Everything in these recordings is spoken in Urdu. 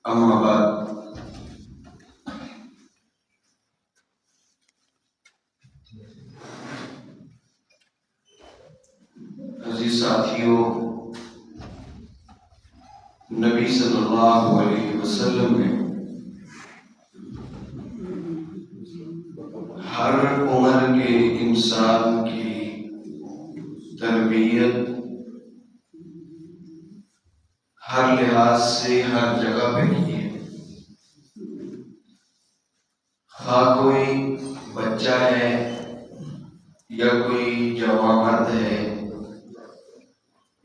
اما بعد، عزیز ساتھیوں، نبی صلی اللہ علیہ وسلم نے ہر عمر کے انسان کی تربیت ہر لحاظ سے ہر جگہ پہ کی ہے۔ خواہ کوئی بچہ ہے یا کوئی جوان مرد ہے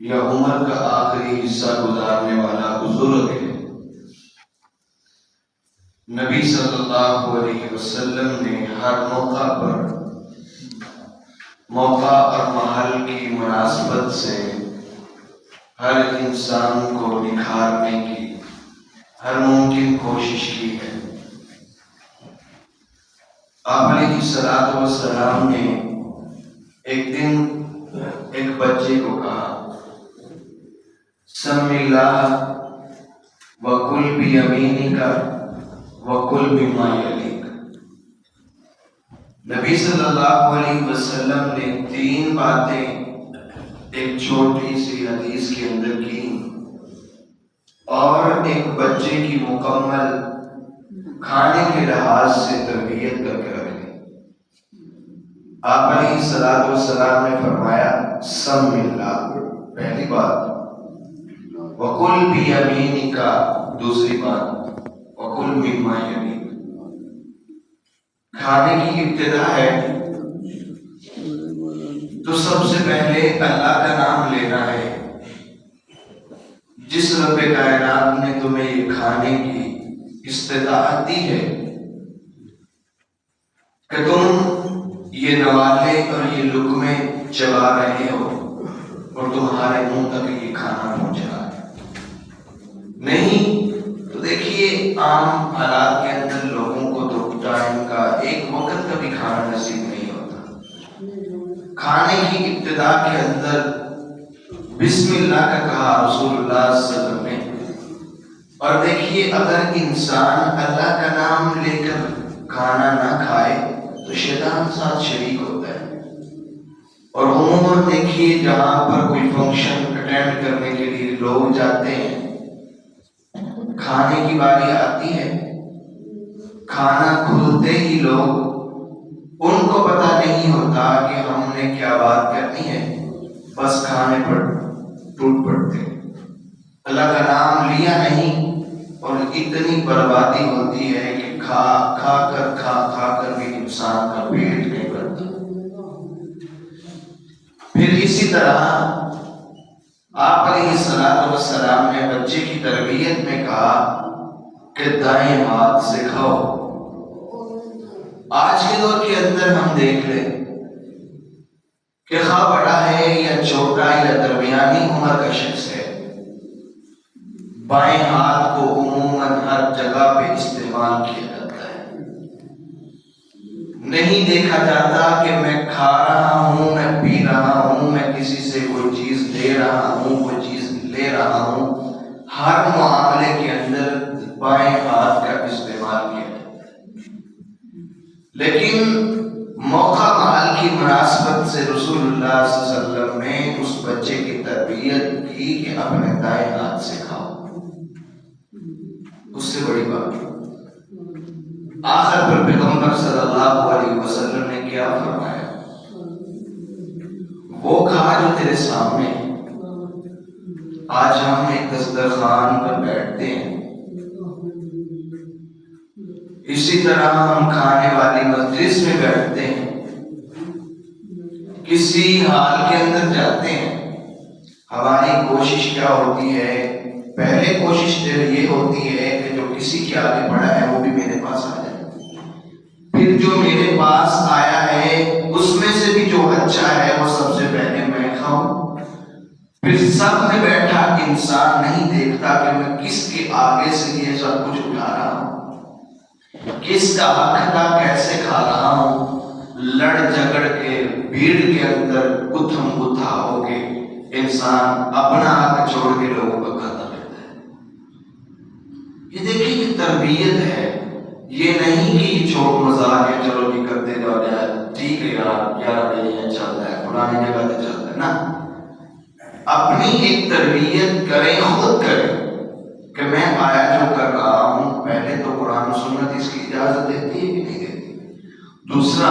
یا عمر کا آخری حصہ گزارنے والا بزرگ ہے، نبی صلی اللہ علیہ وسلم نے ہر موقع پر موقع اور محل کی مناسبت سے ہر انسان کو نکھارنے کی ہر ممکن کوشش کی ہے۔ آپ علیہ الصلوۃ والسلام نے ایک دن ایک بچے کو کہا، سم اللہ وکل بیمینک وکل مما یلیک۔ نبی صلی اللہ علیہ وسلم نے 3 باتیں ایک چھوٹی سی حدیث کے اندر کی اور ایک بچے کی مکمل کھانے کے لحاظ سے تربیت کر کے رکھ دی۔ آپ علیہ الصلوۃ والسلام نے فرمایا سم اللہ، پہلی بات، وکل بیمینک، دوسری بات، وکل مما یلیک۔ کھانے کی ابتدا ہے تو سب سے پہلے اللہ کا نام لینا ہے۔ جس رب کائنات نے تمہیں یہ کھانے کی استطاعت دی ہے کہ تم یہ نوالے اور یہ لقمے چبا رہے ہو اور تمہارے منہ تک یہ کھانا پہنچ رہا ہے۔ نہیں تو دیکھیے عام حالات کے اندر لوگوں کو تو ٹائم کا ایک وقت کا بھی کھانا نصیب نہیں ہوتا۔ کھانے کی ابتدا کے اندر بسم اللہ کا کہا رسول اللہ صلی اللہ علیہ وسلم نے، اور دیکھیے اگر انسان اللہ کا نام لے کر کھانا نہ کھائے تو شیطان ساتھ شریک ہوتا ہے۔ اور عموماً دیکھیے جہاں پر کوئی فنکشن اٹینڈ کرنے کے لیے لوگ جاتے ہیں، کھانے کی باری آتی ہے، کھانا کھلتے ہی لوگ ان کو پتہ نہیں ہوتا کہ ہم نے کیا بات کرنی ہے، بس کھانے پر ٹوٹ پڑتے، اللہ کا نام لیا نہیں، اور اتنی بربادی ہوتی ہے کہ کھا کر بھی انسان کا پیٹ نہیں بھرتا۔ پھر اسی طرح آپ علیہ الصلوۃ والسلام نے بچے کی تربیت میں کہا کہ دائیں ہاتھ سے کھاؤ۔ آج کے دور کے اندر ہم دیکھ لیں کہ خواہ بڑا ہے یا چھوٹا یا درمیانی عمر کا شخص ہے، بائیں ہاتھ کو عموماً ہر جگہ پہ استعمال کیا جاتا ہے۔ نہیں دیکھا جاتا کہ میں کھا رہا ہوں، میں پی رہا ہوں، میں کسی سے کوئی چیز دے رہا ہوں، کوئی چیز لے رہا ہوں، ہر معاملے کے اندر بائیں ہاتھ کا استعمال کیا جاتا ہے۔ لیکن موقع محل کی مناسبت سے رسول اللہ صلی اللہ علیہ وسلم نے اس بچے کی تربیت کی کہ اپنے دائیں ہاتھ سے کھاؤ۔ اس سے بڑی بات آخر پر پیغمبر صلی اللہ علیہ وسلم نے کیا فرمایا، وہ کھا جو تیرے سامنے۔ آج ہم ایک دسترخوان پر بیٹھتے ہیں، اسی طرح ہم کھانے والی مجلس میں بیٹھتے ہیں، کسی حال کے اندر جاتے ہیں، ہماری کوشش کیا ہوتی ہے؟ پہلے کوشش یہ ہوتی ہے کہ جو کسی کے آگے بڑھا ہے وہ بھی میرے پاس آ جائے، پھر جو میرے پاس آیا ہے اس میں سے بھی جو اچھا ہے وہ سب سے پہلے میں کھاؤں۔ پھر سب میں بیٹھا انسان نہیں دیکھتا کہ میں کس کے آگے سے یہ سب کچھ اٹھا رہا ہوں، کس کا حق تھا، کیسے کھا رہا ہوں۔ لڑ جھگڑ کے بھیڑ کے اندر اتھم بتھا ہو کے انسان اپنا حق چھوڑ کے لوگوں کا کھاتا رہتا ہے۔ یہ دیکھیں یہ تربیت ہے، یہ نہیں کہ یہ چھوٹ مزاق ہے چلو جی کرتے جاؤ جائے ٹھیک ہے یار 11 بجے یہ چلتا ہے فلانی جگہ پہ چلتا ہے نا. اپنی ایک تربیت کریں، خود کریں کہ میں آیا جو کر رہا ہوں پہلے تو قرآن و سنت اس کی اجازت دیتی ہے کہ نہیں دیتی. دوسرا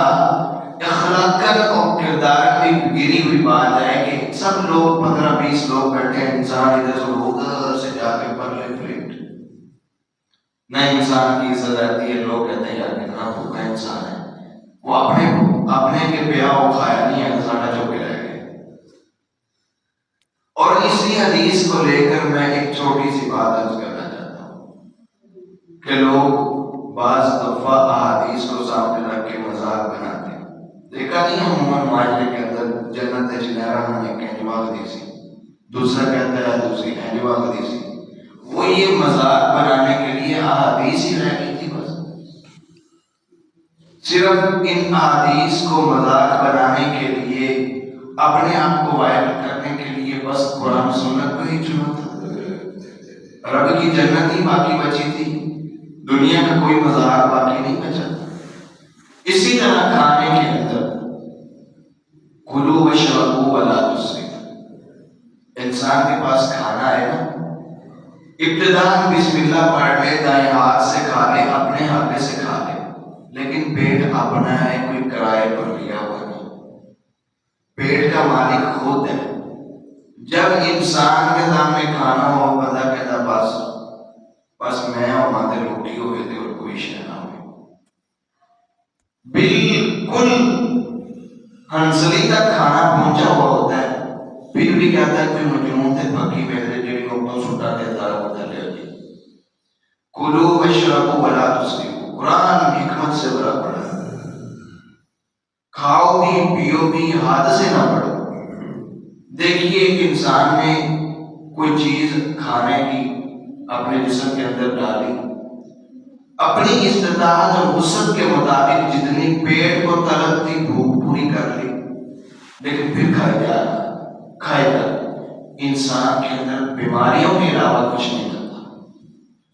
اخلاقاً اور کردار میں گری ہوئی بات ہے کہ سب لوگ 15-20 لوگ بیٹھے ہیں، انسان ادھر سے ادھر سے جا کے پڑھ لے پلیٹ نہیں، انسان کی عزت آتی ہے. لوگ کہتے ہیں یار کتنا بھوکا انسان ہے، وہ اپنے کے پیا وہ کھایا نہیں ہے، ساڑھا جو کے رہ گئے. اور اسی حدیث کو لے کر میں ایک چھوٹی سی بات عرض کرنا چاہتا ہوں کہ لوگ بعض دفعہ احادیث کو سامنے رکھ کے مذاق بناتے ہیں. دیکھا نہیں عموماً معاشرے کے اندر جنت جنیرہ ہم ایک کہنجوا حدیثی، دوسرا کہتا ہے دوسری کہنجوا حدیثی. وہ یہ مذاق بنانے کے لیے احادیث ہی رہ گئی تھی، بس صرف ان احادیث کو مذاق بنانے کے لیے اپنے آپ کو وائرل کرنے کے لیے بس قرآن سنت کو ہی چنا تھا. رب کی جنت ہی باقی بچی تھی، دنیا کا کوئی مذاق باقی نہیں بچا. اسی طرح کھانے کے اندر کلوا واشربوا ولا تسرفوا، انسان کے پاس کھانا ہے نا، ابتداء بسم اللہ پڑھ لے، دائیں ہاتھ سے کھا لے، اپنے ہاتھ سے کھا لے، لیکن پیٹ اپنا ہے، کوئی کرائے پر لیا ہوا نہیں. پیٹ کا مالک خود ہے. جب انسان کے سامنے کھانا ہو بندہ کہتا بس میں اور ماتے روٹی ہوئے تھے اور کوئی شے نہ ہوئی. بالکل ہنسلی تک کھانا پہنچا ہوا ہوتا ہے، پھر بھی کہتا ہے کوئی مجنون تھے پکی میرے جڑی کو چھوٹا دیتا ہے وہ چلے جی. کلوا واشربوا ولا تسرفوا، قرآن حکمت سے بڑا پڑا، کھاؤ بھی پیو بھی حد سے نہ بڑھو. دیکھیے ایک انسان نے کوئی چیز کھانے کی اپنے جسم کے اندر ڈالی، اپنی استطاعت اور وسعت کے مطابق جتنی پیٹ کو طلب تھی بھوک پوری کر لی، لیکن پھر کھائے جا رہا. انسان کے اندر بیماریوں کے علاوہ کچھ نہیں کرتا.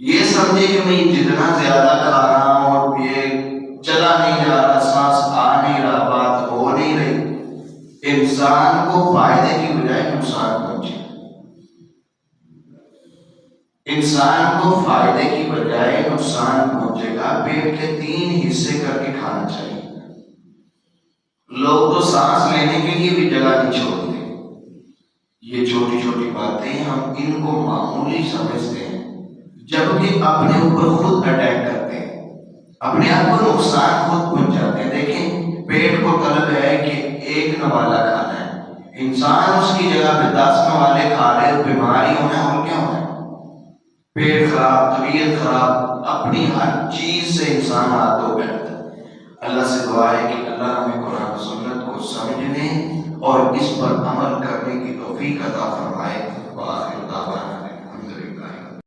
یہ سمجھے کہ میں جتنا زیادہ کھا رہا ہوں اور یہ چلا نہیں جا رہا، سانس آ نہیں رہا، بات ہو نہیں رہی، انسان کو فائدے کی بجائے نقصان پہنچے. انسان کو فائدے کی بجائے نقصان پہنچے گا. پیٹ کے 3 حصے کر کے کھانا چاہیے. لوگ تو سانس لینے کے لیے بھی جگہ نہیں چھوڑتے. یہ چھوٹی چھوٹی باتیں ہم ان کو معمولی سمجھتے ہیں، جبکہ اپنے اوپر خود اٹیک کرتے ہیں، اپنے آپ کو نقصان خود پہنچاتے ہیں. دیکھیں پیٹ کو طلب ہے کہ 1 نوالا کھانا ہے، انسان اس کی جگہ پہ 10 نوالے کھا رہے، بیماری ہونا اور کیا ہونا ہے، پیٹ خراب، طبیعت خراب، اپنی ہر چیز سے انسان ہاتھ دھو بیٹھتا ہے. اللہ سے دعا ہے کہ اللہ ہمیں قرآن و سنت کو سمجھنے اور اس پر عمل کرنے کی توفیق عطا فرمائے. وآخر دعوانا